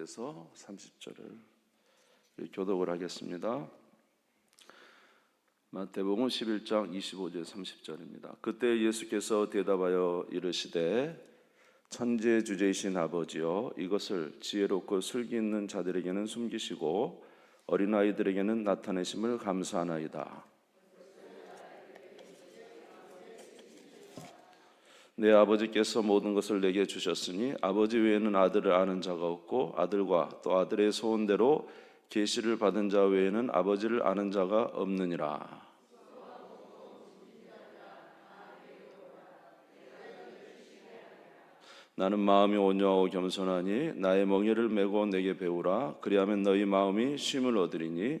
25절에서 30절을 교독을 하겠습니다. 마태복음 11장 25절 30절입니다. 그때 예수께서 대답하여 이르시되 천지의 주제이신 아버지여, 이것을 지혜롭고 슬기 있는 자들에게는 숨기시고 어린아이들에게는 나타내심을 감사하나이다. 내 아버지께서 모든 것을 내게 주셨으니 아버지 외에는 아들을 아는 자가 없고 아들과 또 아들의 소원대로 계시를 받은 자 외에는 아버지를 아는 자가 없느니라. 나는 마음이 온유하고 겸손하니 나의 멍에를 메고 내게 배우라. 그리하면 너희 마음이 쉼을 얻으리니.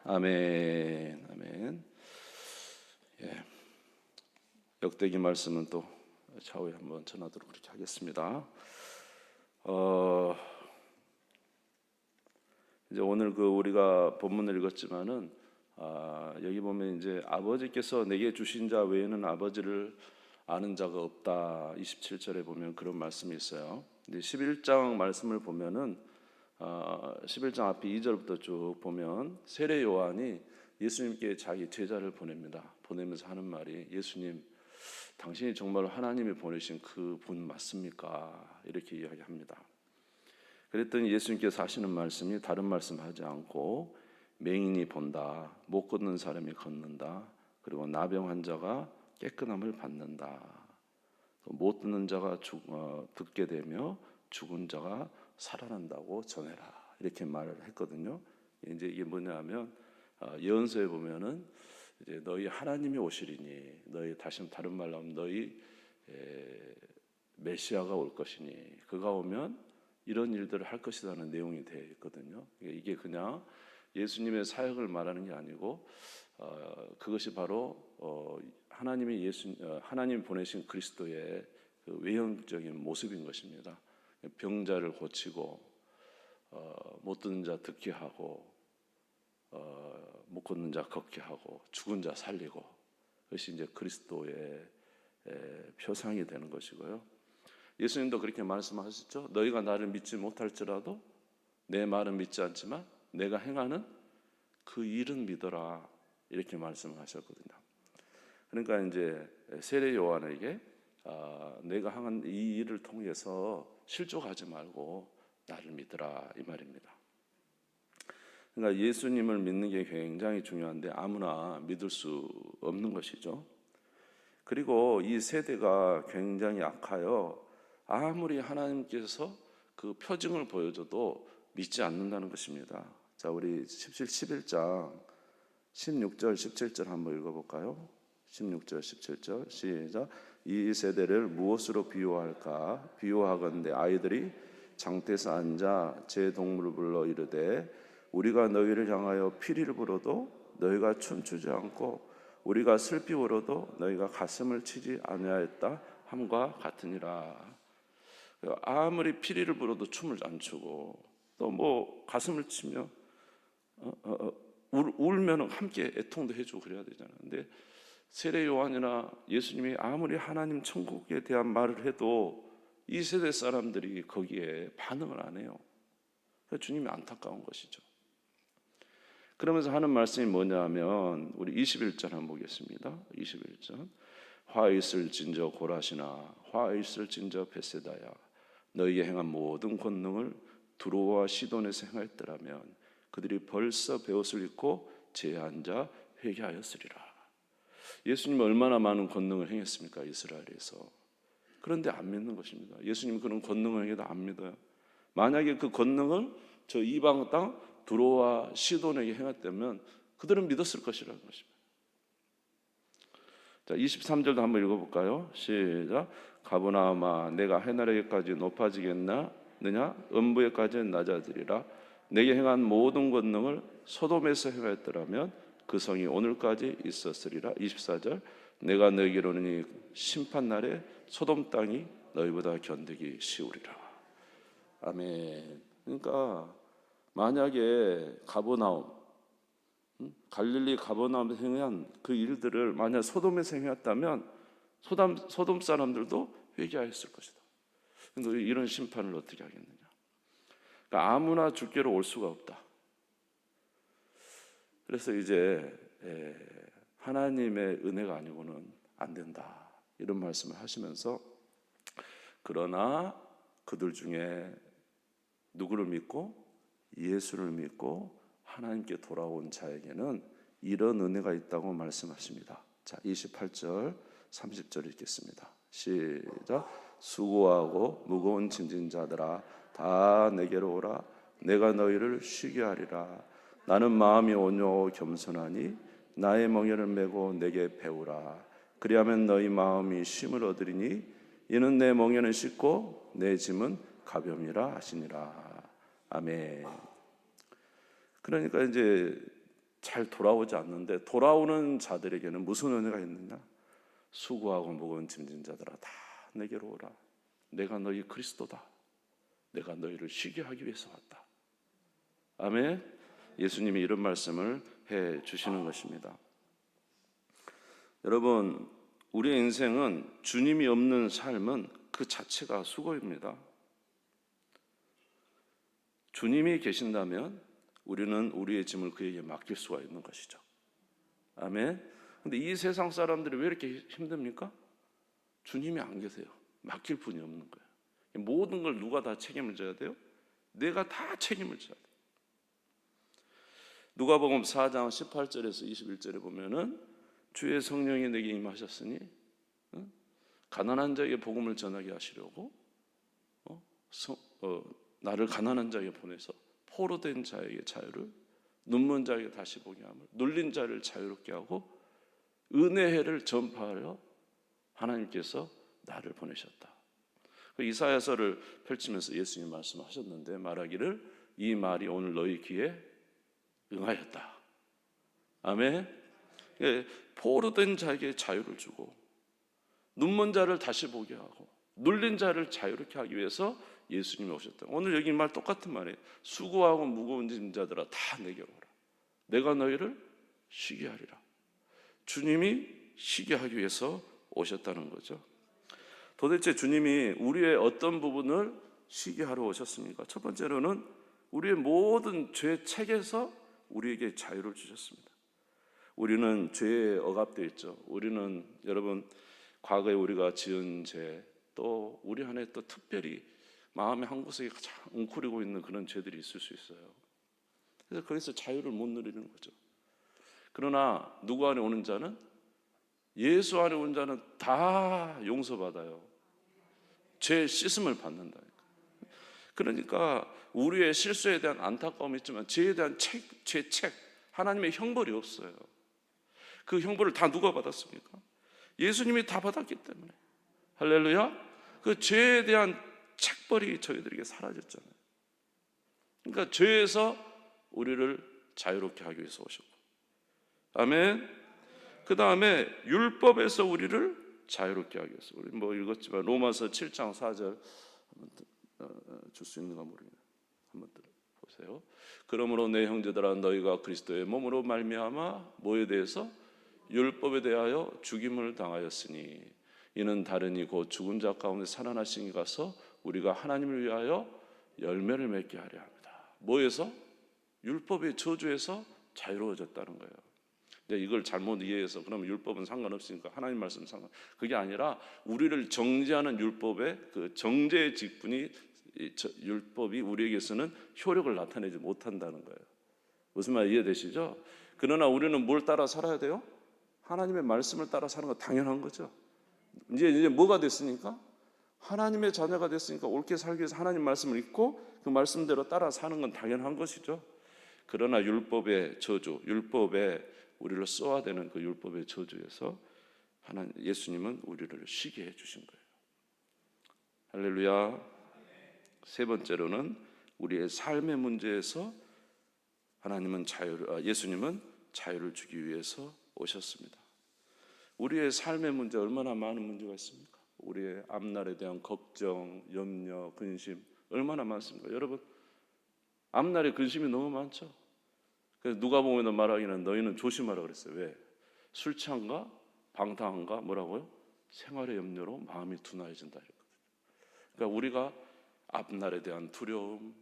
아멘. 아멘. 예. 역대기 말씀은 또 차후에 한번 전하도록 그렇게 하겠습니다. 이제 오늘 우리가 본문을 읽었지만은 여기 보면 이제 아버지께서 내게 주신 자 외에는 아버지를 아는 자가 없다. 27절에 보면 그런 말씀이 있어요. 근데 11장 말씀을 보면은 11장 앞에 2절부터 쭉 보면 세례 요한이 예수님께 자기 제자를 보냅니다. 보내면서 하는 말이, 예수님, 당신이 정말 하나님이 보내신 그 분 맞습니까? 이렇게 이야기합니다. 그랬더니 예수님께서 하시는 말씀이 다른 말씀하지 않고 맹인이 본다, 못 걷는 사람이 걷는다, 그리고 나병 환자가 깨끗함을 받는다, 못 듣는 자가 듣게 되며 죽은 자가 살아난다고 전해라, 이렇게 말을 했거든요. 이제 이게 뭐냐면 예언서에 보면은 이제 너희 하나님이 오시리니, 너희 다른 말로 하면 너희 메시아가 올 것이니 그가 오면 이런 일들을 할 것이라는 내용이 되어 있거든요. 이게 그냥 예수님의 사역을 말하는 게 아니고 그것이 바로 하나님이 보내신 그리스도의 그 외형적인 모습인 것입니다. 병자를 고치고 못 듣는 자 듣게 하고 못 걷는 자 걷게 하고 죽은 자 살리고, 그것이 이제 그리스도의 표상이 되는 것이고요. 예수님도 그렇게 말씀하셨죠. 너희가 나를 믿지 못할지라도 내 말은 믿지 않지만 내가 행하는 그 일은 믿어라, 이렇게 말씀하셨거든요. 그러니까 이제 세례 요한에게 내가 행한 이 일을 통해서 실족하지 말고 나를 믿으라, 이 말입니다. 그러니까 예수님을 믿는 게 굉장히 중요한데 아무나 믿을 수 없는 것이죠. 그리고 이 세대가 굉장히 악하여 아무리 하나님께서 그 표징을 보여줘도 믿지 않는다는 것입니다. 자, 우리 11장 16절 17절 한번 읽어볼까요? 16절 17절 시작. 이 세대를 무엇으로 비유할까? 비유하건대 아이들이 장대에서 앉아 제 동물을 불러 이르되 우리가 너희를 향하여 피리를 불어도 너희가 춤추지 않고 우리가 슬피 울어도 너희가 가슴을 치지 아니하였다 함과 같으니라. 아무리 피리를 불어도 춤을 안 추고 또 뭐 가슴을 치며 울면 함께 애통도 해주고 그래야 되잖아요. 근데 세례 요한이나 예수님이 아무리 하나님 천국에 대한 말을 해도 이 세대 사람들이 거기에 반응을 안 해요. 그래서 주님이 안타까운 것이죠. 그러면서 하는 말씀이 뭐냐 하면 우리 21절 한번 보겠습니다. 21절. 화 있을진저 고라시나 화 있을진저 베세다야, 너희의 행한 모든 권능을 두로와 시돈에서 행하였더라면 그들이 벌써 베옷을 입고 제에 앉아 회개하였으리라. 예수님은 얼마나 많은 권능을 행했습니까? 이스라엘에서. 그런데 안 믿는 것입니다. 예수님이 그런 권능을 행해도 안 믿어요. 만약에 그 권능을 저 이방 땅 두로와 시돈에게 행했다면 그들은 믿었을 것이라는 것입니다. 자, 23절도 한번 읽어볼까요? 시작. 가버나움아, 내가 하늘에까지 높아지겠느냐? 음부에까지 낮아지리라. 내게 행한 모든 권능을 소돔에서 행하였더라면 그 성이 오늘까지 있었으리라. 24절. 내가 너희에게로는 심판날에 소돔 땅이 너희보다 견디기 쉬우리라. 아멘. 그러니까 만약에 가버나움, 갈릴리 가버나움에서 행한 그 일들을 만약 소돔에서 행했다면 소돔 사람들도 회개하였을 것이다. 근데 이런 심판을 어떻게 하겠느냐? 그러니까 아무나 주께로 올 수가 없다. 그래서 이제 하나님의 은혜가 아니고는 안 된다, 이런 말씀을 하시면서, 그러나 그들 중에 누구를 믿고 예수를 믿고 하나님께 돌아온 자에게는 이런 은혜가 있다고 말씀하십니다. 자, 28절 30절 읽겠습니다. 시작. 수고하고 무거운 짐진 자들아 다 내게로 오라. 내가 너희를 쉬게 하리라. 나는 마음이 온유하고 겸손하니 나의 멍에를 메고 내게 배우라. 그리하면 너희 마음이 쉼을 얻으리니 이는 내 멍에는 쉽고 내 짐은 가벼움이라 하시니라. 아멘. 그러니까 이제 잘 돌아오지 않는데 돌아오는 자들에게는 무슨 은혜가 있느냐? 수고하고 무거운 짐진 자들아 다 내게로 오라. 내가 너희 그리스도다. 내가 너희를 쉬게 하기 위해서 왔다. 아멘. 예수님이 이런 말씀을 해 주시는 것입니다. 여러분, 우리의 인생은 주님이 없는 삶은 그 자체가 수고입니다. 주님이 계신다면 우리는 우리의 짐을 그에게 맡길 수가 있는 것이죠. 아멘. 근데 이 세상 사람들이 왜 이렇게 힘듭니까? 주님이 안 계세요. 맡길 분이 없는 거예요. 모든 걸 누가 다 책임을 져야 돼요? 내가 다 책임을 져야 돼요. 누가복음 4장 18절에서 21절에 보면은 주의 성령이 내게 임하셨으니 가난한 자에게 복음을 전하게 하시려고 나를 가난한 자에게 보내서 포로된 자에게 자유를, 눈먼 자에게 다시 보게 함을, 눌린 자를 자유롭게 하고 은혜를 전파하려 하나님께서 나를 보내셨다. 이사야서를 펼치면서 예수님 말씀하셨는데 말하기를 이 말이 오늘 너희 귀에 응하였다. 아멘. 포로된 자에게 자유를 주고 눈먼 자를 다시 보게 하고 눌린 자를 자유롭게 하기 위해서 예수님이 오셨다. 오늘 여기 말 똑같은 말이에요. 수고하고 무거운 짐 자들아 다 내게로 오라. 내가 너희를 쉬게 하리라. 주님이 쉬게 하기 위해서 오셨다는 거죠. 도대체 주님이 우리의 어떤 부분을 쉬게 하러 오셨습니까? 첫 번째로는 우리의 모든 죄 책에서 우리에게 자유를 주셨습니다. 우리는 죄에 억압되어 있죠. 우리는 여러분 과거에 우리가 지은 죄, 또 우리 안에 또 특별히 마음의 한 구석에 가장 웅크리고 있는 그런 죄들이 있을 수 있어요. 그래서 거기서 자유를 못 누리는 거죠. 그러나 누구 안에 오는 자는, 예수 안에 온 자는 다 용서받아요. 죄 씻음을 받는다. 그러니까 우리의 실수에 대한 안타까움이 있지만 죄에 대한 죄책, 하나님의 형벌이 없어요. 그 형벌을 다 누가 받았습니까? 예수님이 다 받았기 때문에. 할렐루야. 그 죄에 대한 책벌이 저희들에게 사라졌잖아요. 그러니까 죄에서 우리를 자유롭게 하기 위해서 오셨고, 아멘. 그 다음에 율법에서 우리를 자유롭게 하기 위해서, 우리 뭐 읽었지만 로마서 7장 4절 줄 수 있는가 모르겠네요. 한번 보세요. 그러므로 내 형제들아 너희가 그리스도의 몸으로 말미암아 뭐에 대해서? 율법에 대하여 죽임을 당하였으니 이는 다르니 곧 죽은 자 가운데 살아나신 이 가서 우리가 하나님을 위하여 열매를 맺게 하려 합니다. 뭐에서? 율법의 저주에서 자유로워졌다는 거예요. 근데 이걸 잘못 이해해서 그러면 율법은 상관없으니까 하나님 말씀 상관, 그게 아니라 우리를 정죄하는 율법의 그 정죄의 직분이, 율법이 우리에게서는 효력을 나타내지 못한다는 거예요. 무슨 말 이해되시죠? 그러나 우리는 뭘 따라 살아야 돼요? 하나님의 말씀을 따라 사는 거 당연한 거죠. 이제 뭐가 됐으니까? 하나님의 자녀가 됐으니까 옳게 살기 위해서 하나님 말씀을 읽고 그 말씀대로 따라 사는 건 당연한 것이죠. 그러나 율법의 저주, 율법에 우리를 쏘아대는 그 율법의 저주에서 예수님은 우리를 쉬게 해주신 거예요. 할렐루야. 세 번째로는 우리의 삶의 문제에서 예수님은 자유를 주기 위해서 오셨습니다. 우리의 삶의 문제, 얼마나 많은 문제가 있습니까? 우리의 앞날에 대한 걱정, 염려, 근심 얼마나 많습니까? 여러분, 앞날에 근심이 너무 많죠. 그래서 누가복음에도 말하기는 너희는 조심하라 그랬어요. 왜? 술 취한가? 방탕한가? 뭐라고요? 생활의 염려로 마음이 둔하여진다. 그러니까 우리가 앞날에 대한 두려움,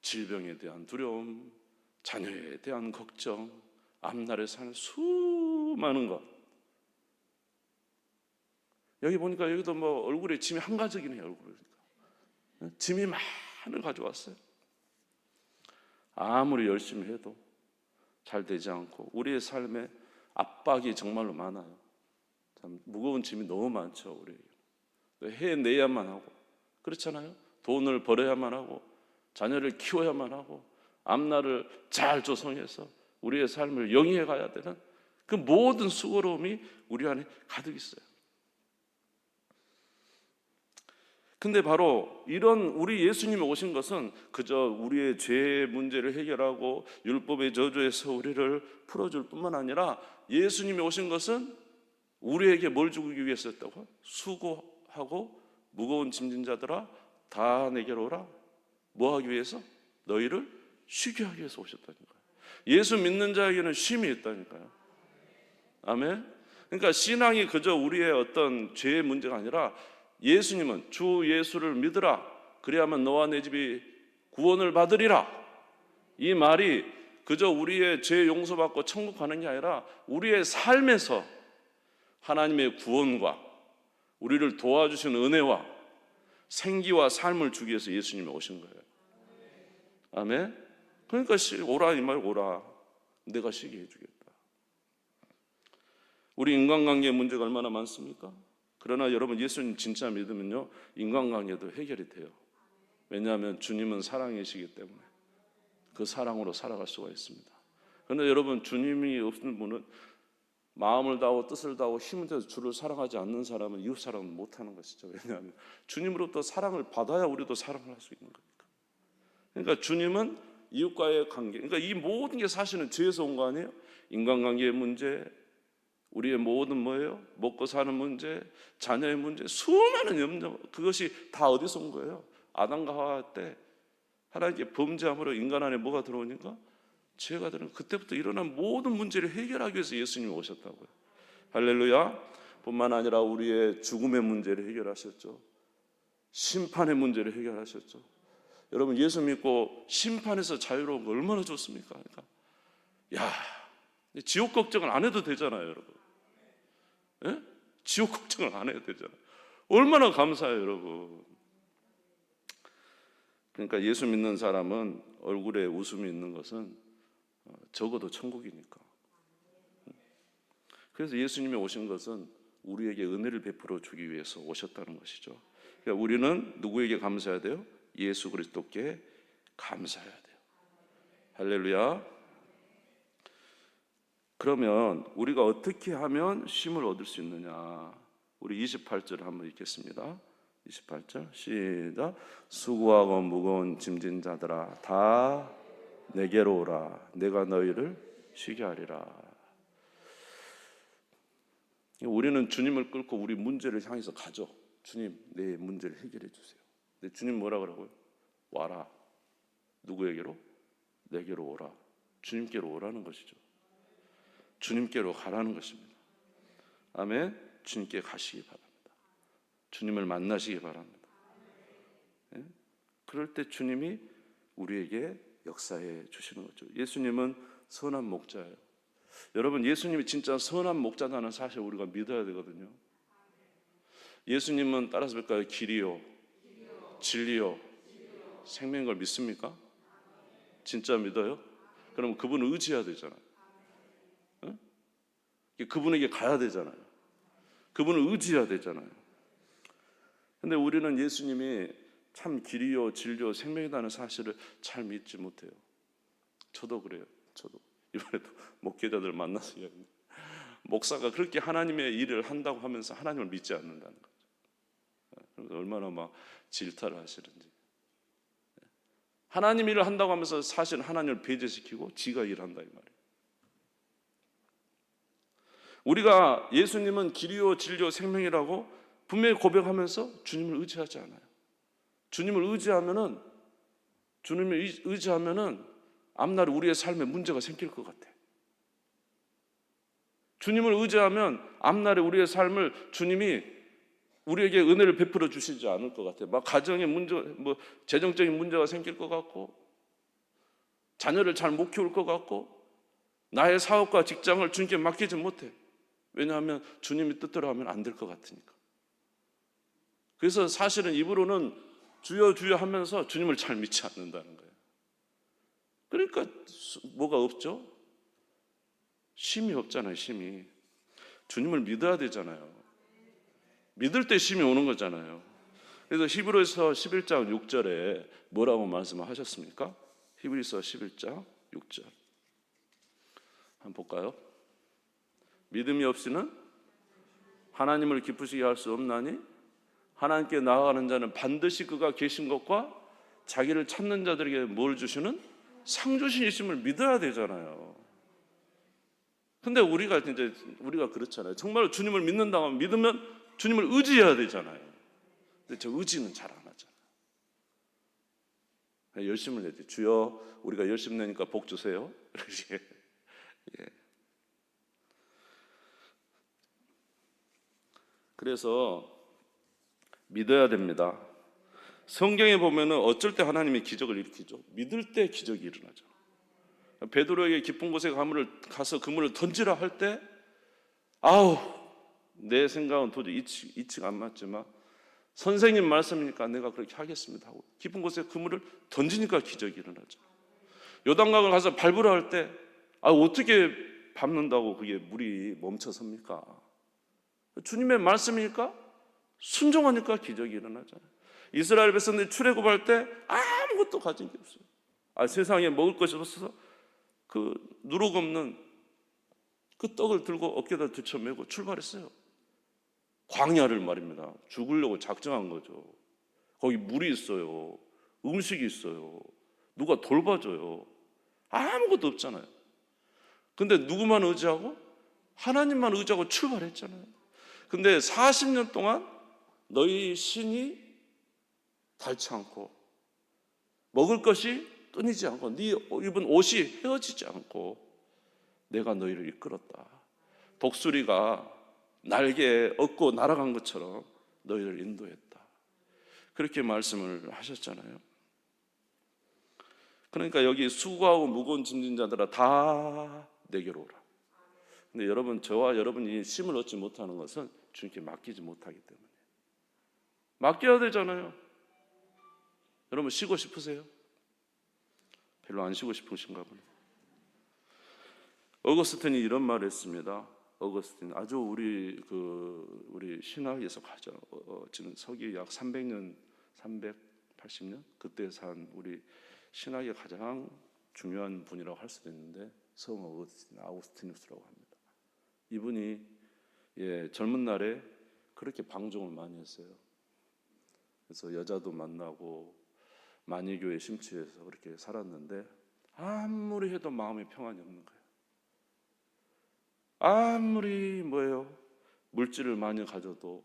질병에 대한 두려움, 자녀에 대한 걱정, 앞날에 사는 수많은 것. 여기 보니까 여기도 뭐 얼굴에 짐이 한가득이네요. 얼굴에 짐이 많이 가져왔어요. 아무리 열심히 해도 잘 되지 않고 우리의 삶에 압박이 정말로 많아요. 참 무거운 짐이 너무 많죠. 우리 해내야만 하고, 그렇잖아요. 돈을 벌어야만 하고, 자녀를 키워야만 하고, 앞날을 잘 조성해서 우리의 삶을 영위해 가야 되는 그 모든 수고로움이 우리 안에 가득 있어요. 근데 바로 이런 우리 예수님이 오신 것은 그저 우리의 죄 문제를 해결하고 율법의 저주에서 우리를 풀어줄 뿐만 아니라, 예수님이 오신 것은 우리에게 뭘 주기 위해서였다고? 수고하고 무거운 짐진 자들아 다 내게로 오라. 뭐 하기 위해서? 너희를 쉬게 하기 위해서 오셨다니까요. 예수 믿는 자에게는 쉼이 있다니까요. 아멘. 그러니까 신앙이 그저 우리의 어떤 죄의 문제가 아니라, 예수님은 주 예수를 믿으라 그래야만 너와 내 집이 구원을 받으리라. 이 말이 그저 우리의 죄 용서받고 천국 가는 게 아니라 우리의 삶에서 하나님의 구원과 우리를 도와주신 은혜와 생기와 삶을 주기 위해서 예수님이 오신 거예요. 아멘. 그러니까 오라 이 말, 오라 내가 쉬게 해주겠다. 우리 인간관계의 문제가 얼마나 많습니까? 그러나 여러분, 예수님 진짜 믿으면요, 인간관계도 해결이 돼요. 왜냐하면 주님은 사랑이시기 때문에 그 사랑으로 살아갈 수가 있습니다. 그런데 여러분, 주님이 없는 분은 마음을 다하고 뜻을 다하고 힘을 다해서 주를 사랑하지 않는 사람은 이웃 사랑을 못하는 것이죠. 왜냐하면 주님으로부터 사랑을 받아야 우리도 사랑을 할 수 있는 거니까. 그러니까 주님은 이웃과의 관계, 그러니까 이 모든 게 사실은 죄에서 온 거 아니에요? 인간관계의 문제, 우리의 모든 뭐예요? 먹고 사는 문제, 자녀의 문제, 수많은 염려, 그것이 다 어디서 온 거예요? 아담과 하와 때 하나님께 범죄함으로 인간 안에 뭐가 들어오니까? 죄가 들어오는, 그때부터 일어난 모든 문제를 해결하기 위해서 예수님이 오셨다고요. 할렐루야. 뿐만 아니라 우리의 죽음의 문제를 해결하셨죠. 심판의 문제를 해결하셨죠. 여러분, 예수 믿고 심판에서 자유로운 거 얼마나 좋습니까? 그러니까 야, 지옥 걱정을 안 해도 되잖아요, 여러분. 예? 지옥 걱정을 안 해도 되잖아요. 얼마나 감사해요, 여러분. 그러니까 예수 믿는 사람은 얼굴에 웃음이 있는 것은 적어도 천국이니까. 그래서 예수님이 오신 것은 우리에게 은혜를 베풀어 주기 위해서 오셨다는 것이죠. 그러니까 우리는 누구에게 감사해야 돼요? 예수 그리스도께 감사해야 돼요. 할렐루야. 그러면 우리가 어떻게 하면 쉼을 얻을 수 있느냐? 우리 28절을 한번 읽겠습니다. 28절 시작. 수고하고 무거운 짐진 자들아 다 내게로 오라. 내가 너희를 쉬게 하리라. 우리는 주님을 끌고 우리 문제를 향해서 가죠. 주님, 내 문제를 해결해 주세요. 근데 주님 뭐라 그러고요? 와라. 누구에게로? 내게로 오라. 주님께로 오라는 것이죠. 주님께로 가라는 것입니다. 아멘. 주님께 가시기 바랍니다. 주님을 만나시기 바랍니다. 예? 그럴 때 주님이 우리에게 역사해 주시는 거죠. 예수님은 선한 목자예요. 여러분, 예수님이 진짜 선한 목자라는 사실 우리가 믿어야 되거든요. 예수님은 따라서 볼까요? 길이요, 진리요, 생명인 걸 믿습니까? 진짜 믿어요? 그럼 그분을 의지해야 되잖아요. 그분에게 가야 되잖아요. 그분을 의지해야 되잖아요. 근데 우리는 예수님이 참 길이요 진리요 생명이라는 사실을 잘 믿지 못해요. 저도 그래요. 저도 이번에도 목회자들 만나서 얘기했는데, 목사가 그렇게 하나님의 일을 한다고 하면서 하나님을 믿지 않는다는 거죠. 그래서 얼마나 막 질타를 하시는지. 하나님 일을 한다고 하면서 사실 하나님을 배제시키고 지가 일한다 이 말이에요. 우리가 예수님은 길이요 진리요 생명이라고 분명히 고백하면서 주님을 의지하지 않아요. 주님을 의지하면은 앞날에 우리의 삶에 문제가 생길 것 같아. 주님을 의지하면 앞날에 우리의 삶을 주님이 우리에게 은혜를 베풀어 주시지 않을 것 같아요. 막 가정에 문제, 뭐 재정적인 문제가 생길 것 같고, 자녀를 잘 못 키울 것 같고, 나의 사업과 직장을 주님께 맡기지 못해. 왜냐하면 주님이 뜻대로 하면 안 될 것 같으니까. 그래서 사실은 입으로는 주여 주여 하면서 주님을 잘 믿지 않는다는 거예요. 그러니까 뭐가 없죠? 쉼이 없잖아요. 쉼이. 주님을 믿어야 되잖아요. 믿을 때 쉼이 오는 거잖아요. 그래서 히브리서 11장 6절에 뭐라고 말씀하셨습니까? 히브리서 11장 6절 한번 볼까요? 믿음이 없이는 하나님을 기쁘시게 할 수 없나니 하나님께 나아가는 자는 반드시 그가 계신 것과 자기를 찾는 자들에게 뭘 주시는? 상 주시심을 믿어야 되잖아요. 근데 우리가 그렇잖아요. 정말 주님을 믿는다고 하면 믿으면 주님을 의지해야 되잖아요. 근데 저 의지는 잘 안 하잖아요. 열심을 내지. 주여, 우리가 열심 내니까 복 주세요. 이렇게. 예. 그래서 믿어야 됩니다. 성경에 보면은 어쩔 때 하나님이 기적을 일으키죠. 믿을 때 기적이 일어나죠. 베드로에게 깊은 곳에 가서 그물을 던지라 할 때, 아우, 내 생각은 도저히 이치가 안 맞지만 선생님 말씀이니까 내가 그렇게 하겠습니다 하고 깊은 곳에 그물을 던지니까 기적이 일어나죠. 요단강을 가서 밟으라 할 때, 어떻게 밟는다고 그게 물이 멈춰섭니까? 주님의 말씀이니까 순종하니까 기적이 일어나잖아요. 이스라엘 백성들이 출애굽할 때 아무것도 가진 게 없어요. 세상에 먹을 것이 없어서 그 누룩 없는 그 떡을 들고 어깨에다 들쳐매고 출발했어요. 광야를 말입니다. 죽으려고 작정한 거죠. 거기 물이 있어요. 음식이 있어요. 누가 돌봐줘요. 아무것도 없잖아요. 근데 누구만 의지하고? 하나님만 의지하고 출발했잖아요. 근데 40년 동안 너희 신이 닳지 않고 먹을 것이 끊이지 않고 네 입은 옷이 헤어지지 않고 내가 너희를 이끌었다. 독수리가 날개에 얻고 날아간 것처럼 너희를 인도했다. 그렇게 말씀을 하셨잖아요. 그러니까 여기 수고하고 무거운 짐진 자들아 다 내게로 오라. 근데 여러분, 저와 여러분이 쉼을 얻지 못하는 것은 주님께 맡기지 못하기 때문에. 맡겨야 되잖아요. 여러분 쉬고 싶으세요? 별로 안 쉬고 싶으신가 보네. 어거스틴이 이런 말을 했습니다. 어거스틴 아주 우리 신학에서 가장 지금 서기 약 300년, 380년 그때 산 우리 신학의 가장 중요한 분이라고 할 수도 있는데 성 어거스틴, 아우구스티누스라고 합니다. 이분이 젊은 날에 그렇게 방종을 많이 했어요. 그래서 여자도 만나고 만이교에 심취해서 그렇게 살았는데 아무리 해도 마음에 평안이 없는 거예요. 아무리 물질을 많이 가져도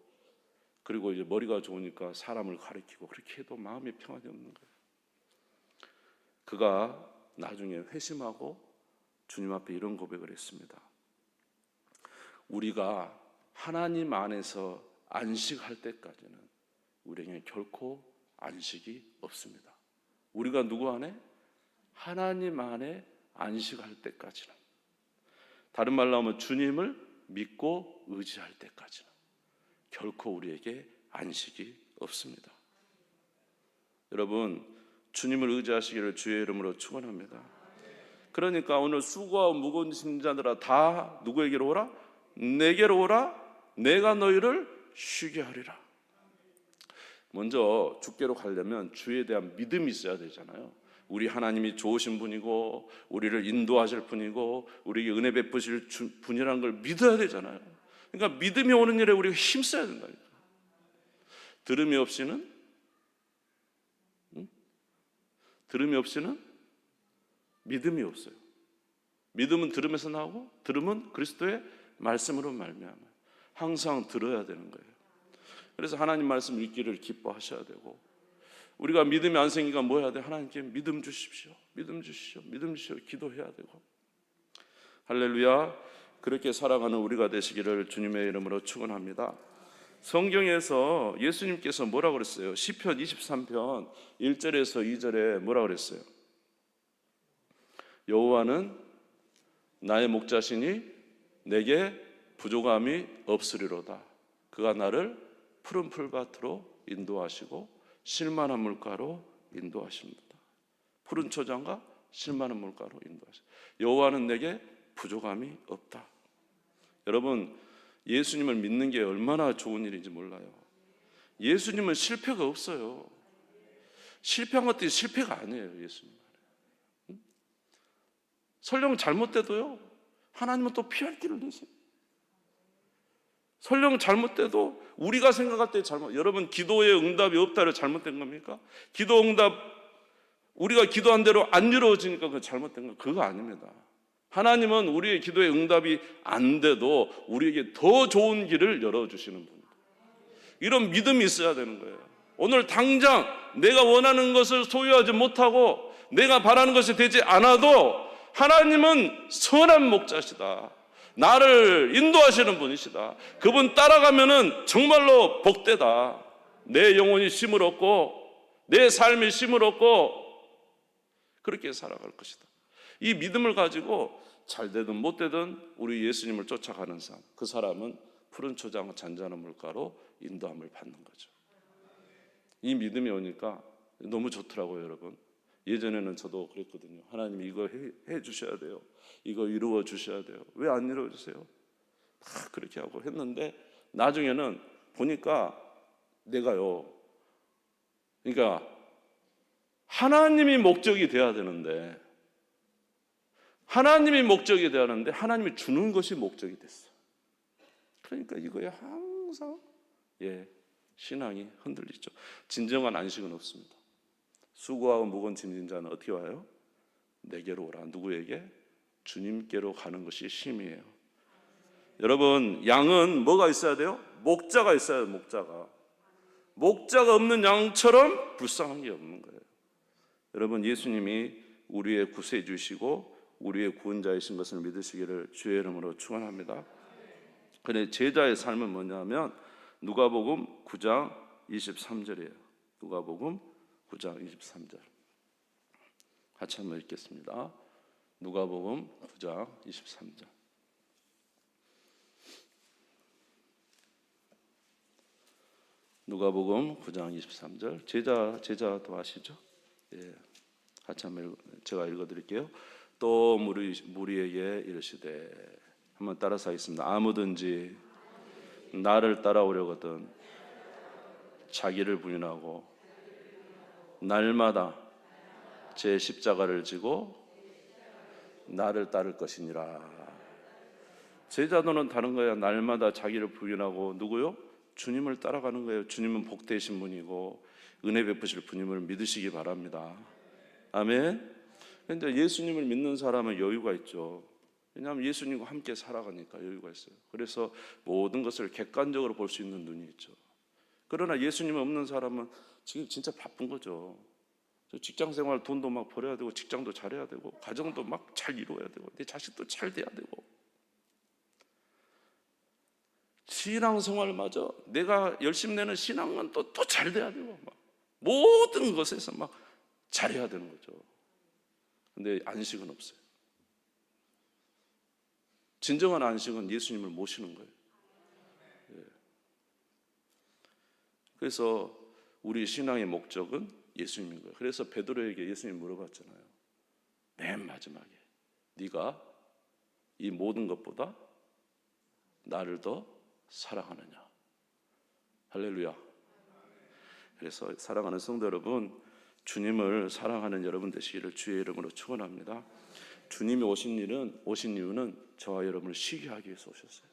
그리고 이제 머리가 좋으니까 사람을 가리키고 그렇게 해도 마음에 평안이 없는 거예요. 그가 나중에 회심하고 주님 앞에 이런 고백을 했습니다. 우리가 하나님 안에서 안식할 때까지는 우리에게 결코 안식이 없습니다. 우리가 누구 안에? 하나님 안에 안식할 때까지는, 다른 말로 하면 주님을 믿고 의지할 때까지는 결코 우리에게 안식이 없습니다. 여러분, 주님을 의지하시기를 주의 이름으로 축원합니다. 그러니까 오늘 수고하고 무거운 짐진 자들아 다 누구에게로 오라? 내게로 오라. 내가 너희를 쉬게 하리라. 먼저 주께로 가려면 주에 대한 믿음이 있어야 되잖아요. 우리 하나님이 좋으신 분이고 우리를 인도하실 분이고 우리에게 은혜 베푸실 분이라는 걸 믿어야 되잖아요. 그러니까 믿음이 오는 일에 우리가 힘써야 된다니까. 들음이 없이는 믿음이 없어요. 믿음은 들음에서 나오고 들음은 그리스도의 말씀으로 말미암아요. 항상 들어야 되는 거예요. 그래서 하나님 말씀 읽기를 기뻐하셔야 되고, 우리가 믿음이 안 생기니까 뭐 해야 돼? 하나님께 믿음 주십시오. 믿음 주십시오. 믿음 주십시오. 기도해야 되고. 할렐루야. 그렇게 살아가는 우리가 되시기를 주님의 이름으로 축원합니다. 성경에서 예수님께서 뭐라고 그랬어요? 시편 23편 1절에서 2절에 뭐라고 그랬어요? 여호와는 나의 목자시니 내게 부족함이 없으리로다. 그가 나를 푸른 풀밭으로 인도하시고 쉴만한 물가로 인도하십니다. 푸른 초장과 쉴만한 물가로 인도하십니다. 여호와는 내게 부족함이 없다. 여러분, 예수님을 믿는 게 얼마나 좋은 일인지 몰라요. 예수님은 실패가 없어요. 실패한 것들이 실패가 아니에요. 예수님 설령 잘못돼도요, 하나님은 또 피할 길을 내세요. 설령 잘못돼도 우리가 생각할 때 잘못, 여러분 기도의 응답이 없다를 잘못된 겁니까? 기도 응답, 우리가 기도한 대로 안 이루어지니까 그거 잘못된 거, 그거 아닙니다. 하나님은 우리의 기도의 응답이 안 돼도 우리에게 더 좋은 길을 열어주시는 분입니다. 이런 믿음이 있어야 되는 거예요. 오늘 당장 내가 원하는 것을 소유하지 못하고 내가 바라는 것이 되지 않아도 하나님은 선한 목자시다. 나를 인도하시는 분이시다. 그분 따라가면은 정말로 복되다. 내 영혼이 쉼을 얻고 내 삶이 쉼을 얻고 그렇게 살아갈 것이다. 이 믿음을 가지고 잘 되든 못 되든 우리 예수님을 쫓아가는 사람, 그 사람은 푸른 초장 잔잔한 물가로 인도함을 받는 거죠. 이 믿음이 오니까 너무 좋더라고요, 여러분. 예전에는 저도 그랬거든요. 하나님 이거 해 주셔야 돼요. 이거 이루어 주셔야 돼요. 왜 안 이루어 주세요? 다 그렇게 하고 했는데 나중에는 보니까 내가요. 그러니까 하나님이 목적이 돼야 되는데 하나님이 주는 것이 목적이 됐어. 그러니까 이거에 항상 신앙이 흔들리죠. 진정한 안식은 없습니다. 수고하고 무거운 짐진 자는 어떻게 와요? 내게로 오라. 누구에게? 주님께로 가는 것이 쉼이에요. 여러분, 양은 뭐가 있어야 돼요? 목자가 있어야 돼요. 목자가 없는 양처럼 불쌍한 게 없는 거예요. 여러분, 예수님이 우리의 구세주시고 우리의 구원자이신 것을 믿으시기를 주의 이름으로 축원합니다. 그런데 제자의 삶은 뭐냐면 누가복음 9장 23절이에요. 누가복음 9장 23절 같이 한번 읽겠습니다. 누가복음 9장 23절. 누가복음 9장 23절. 제자도 아시죠? 같이 한번 제가 읽어드릴게요. 또 무리에게 이르시되, 한번 따라서 하겠습니다. 아무든지 나를 따라오려거든 자기를 부인하고 날마다 제 십자가를 지고 나를 따를 것이니라. 제자도는 다른 거야. 날마다 자기를 부인하고 누구요? 주님을 따라가는 거예요. 주님은 복되신 분이고 은혜 베푸실 분임을 믿으시기 바랍니다. 아멘. 그런데 예수님을 믿는 사람은 여유가 있죠. 왜냐하면 예수님과 함께 살아가니까 여유가 있어요. 그래서 모든 것을 객관적으로 볼 수 있는 눈이 있죠. 그러나 예수님 없는 사람은 지금 진짜 바쁜 거죠. 직장 생활 돈도 막 벌어야 되고 직장도 잘해야 되고 가정도 막 잘 이루어야 되고 내 자식도 잘 돼야 되고 신앙생활마저 내가 열심히 내는 신앙은 또 잘 돼야 되고 막 모든 것에서 막 잘해야 되는 거죠. 근데 안식은 없어요. 진정한 안식은 예수님을 모시는 거예요. 그래서 우리 신앙의 목적은 예수님인 거예요. 그래서 베드로에게 예수님이 물어봤잖아요. 맨 마지막에 네가 이 모든 것보다 나를 더 사랑하느냐. 할렐루야. 그래서 사랑하는 성도 여러분, 주님을 사랑하는 여러분 되시기를 주의 이름으로 축원합니다. 주님이 오신 이유는 저와 여러분을 쉬게 하기 위해서 오셨어요.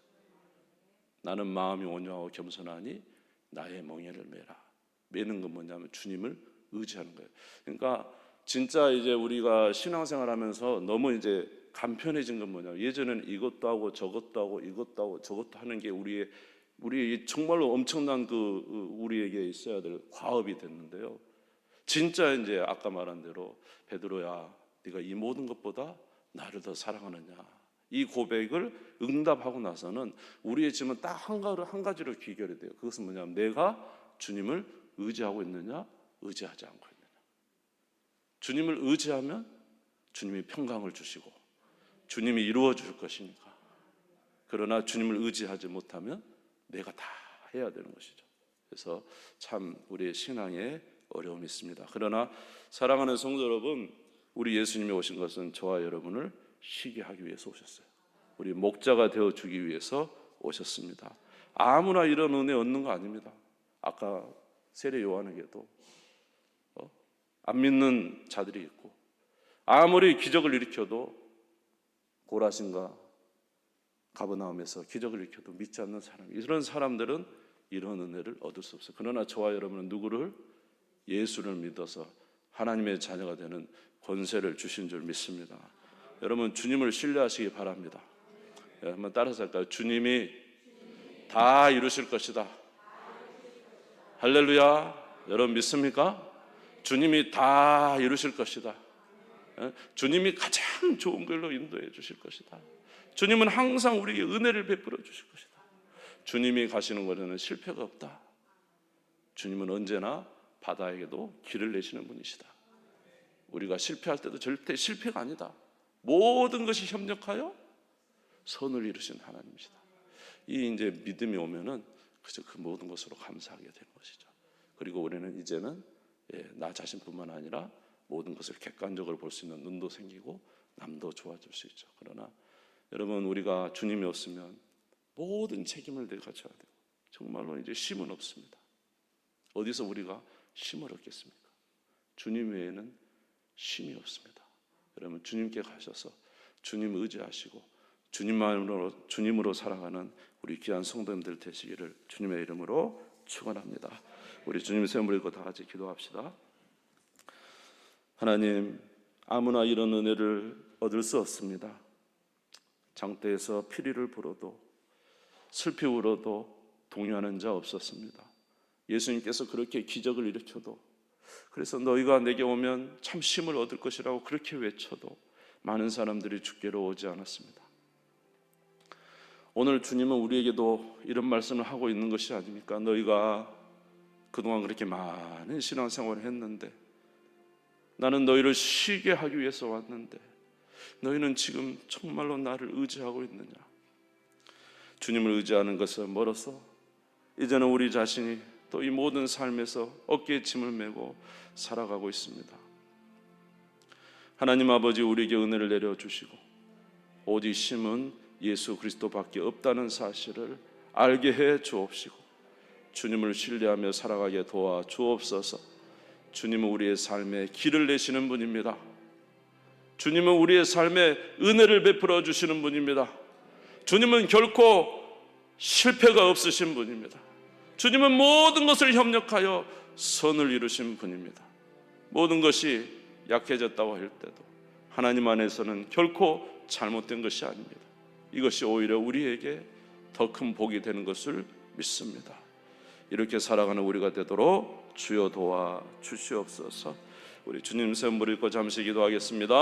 나는 마음이 온유하고 겸손하니 나의 멍에를 메라. 메는 건 뭐냐면 주님을 의지하는 거예요. 그러니까 진짜 이제 우리가 신앙생활하면서 너무 이제 간편해진 건 뭐냐? 예전에는 이것도 하고 저것도 하고 이것도 하고 저것도 하는 게 우리 정말로 엄청난 우리에게 있어야 될 과업이 됐는데요. 진짜 이제 아까 말한 대로 베드로야, 네가 이 모든 것보다 나를 더 사랑하느냐? 이 고백을 응답하고 나서는 우리의 짐은 딱 한 가지로 귀결이 돼요. 그것은 뭐냐면 내가 주님을 의지하고 있느냐, 의지하지 않고 있느냐. 주님을 의지하면 주님이 평강을 주시고 주님이 이루어 줄 것이니까. 그러나 주님을 의지하지 못하면 내가 다 해야 되는 것이죠. 그래서 참 우리의 신앙에 어려움이 있습니다. 그러나 사랑하는 성도 여러분, 우리 예수님이 오신 것은 저와 여러분을 쉬게 하기 위해서 오셨어요. 우리 목자가 되어주기 위해서 오셨습니다. 아무나 이런 은혜 얻는 거 아닙니다. 아까 세례 요한에게도 안 믿는 자들이 있고 아무리 기적을 일으켜도 고라신과 가버나움에서 기적을 일으켜도 믿지 않는 사람, 이런 사람들은 이런 은혜를 얻을 수 없어요. 그러나 저와 여러분은 누구를? 예수를 믿어서 하나님의 자녀가 되는 권세를 주신 줄 믿습니다. 여러분 주님을 신뢰하시기 바랍니다. 한번 따라서 할까요? 주님이 다 이루실 것이다. 할렐루야. 여러분 믿습니까? 주님이 다 이루실 것이다. 주님이 가장 좋은 걸로 인도해 주실 것이다. 주님은 항상 우리에게 은혜를 베풀어 주실 것이다. 주님이 가시는 곳에는 실패가 없다. 주님은 언제나 바다에게도 길을 내시는 분이시다. 우리가 실패할 때도 절대 실패가 아니다. 모든 것이 협력하여 선을 이루신 하나님이시다. 이 이제 믿음이 오면은 그저 그 모든 것으로 감사하게 되는 것이죠. 그리고 우리는 이제는 나 자신뿐만 아니라 모든 것을 객관적으로 볼 수 있는 눈도 생기고 남도 좋아질 수 있죠. 그러나 여러분 우리가 주님이 없으면 모든 책임을 내가 져야 되고 정말로 이제 쉼은 없습니다. 어디서 우리가 쉼을 얻겠습니까? 주님 외에는 쉼이 없습니다. 여러분 주님께 가셔서 주님 의지하시고 주님으로 살아가는 우리 귀한 성도님들 되시기를 주님의 이름으로 축원합니다. 우리 주님 세움 부리고 다 같이 기도합시다. 하나님, 아무나 이런 은혜를 얻을 수 없습니다. 장대에서 피리를 불어도 슬피 울어도 동요하는 자 없었습니다. 예수님께서 그렇게 기적을 일으켜도, 그래서 너희가 내게 오면 참 쉼을 얻을 것이라고 그렇게 외쳐도 많은 사람들이 주께로 오지 않았습니다. 오늘 주님은 우리에게도 이런 말씀을 하고 있는 것이 아닙니까? 너희가 그동안 그렇게 많은 신앙생활을 했는데 나는 너희를 쉬게 하기 위해서 왔는데 너희는 지금 정말로 나를 의지하고 있느냐? 주님을 의지하는 것은 멀어서 이제는 우리 자신이 또 이 모든 삶에서 어깨에 짐을 메고 살아가고 있습니다. 하나님 아버지, 우리에게 은혜를 내려주시고 오직 쉼은 예수 그리스도밖에 없다는 사실을 알게 해 주옵시고 주님을 신뢰하며 살아가게 도와 주옵소서. 주님은 우리의 삶에 길을 내시는 분입니다. 주님은 우리의 삶에 은혜를 베풀어 주시는 분입니다. 주님은 결코 실패가 없으신 분입니다. 주님은 모든 것을 협력하여 선을 이루신 분입니다. 모든 것이 약해졌다고 할 때도 하나님 안에서는 결코 잘못된 것이 아닙니다. 이것이 오히려 우리에게 더 큰 복이 되는 것을 믿습니다. 이렇게 살아가는 우리가 되도록 주여 도와 주시옵소서. 우리 주님 세움 부리고 잠시 기도하겠습니다.